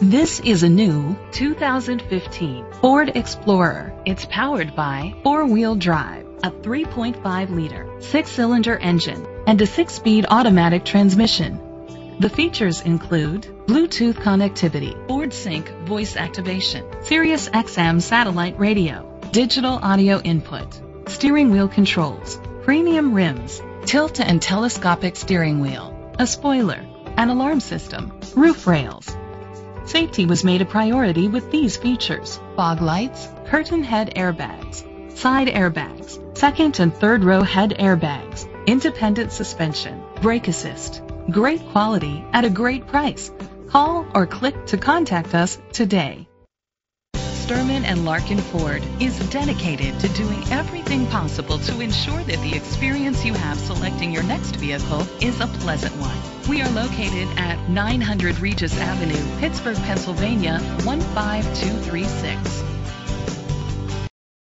This is a new 2015 Ford Explorer. It's powered by four-wheel drive, a 3.5-liter, six-cylinder engine, and a six-speed automatic transmission. The features include Bluetooth connectivity, Ford Sync voice activation, Sirius XM satellite radio, digital audio input, steering wheel controls, premium rims, tilt and telescopic steering wheel, a spoiler, an alarm system, roof rails. Safety was made a priority with these features: fog lights, curtain head airbags, side airbags, second and third row head airbags, independent suspension, brake assist. Great quality at a great price. Call or click to contact us today. Sturman and Larkin Ford is dedicated to doing everything possible to ensure that the experience you have selecting your next vehicle is a pleasant one. We are located at 900 Regis Avenue, Pittsburgh, Pennsylvania 15236.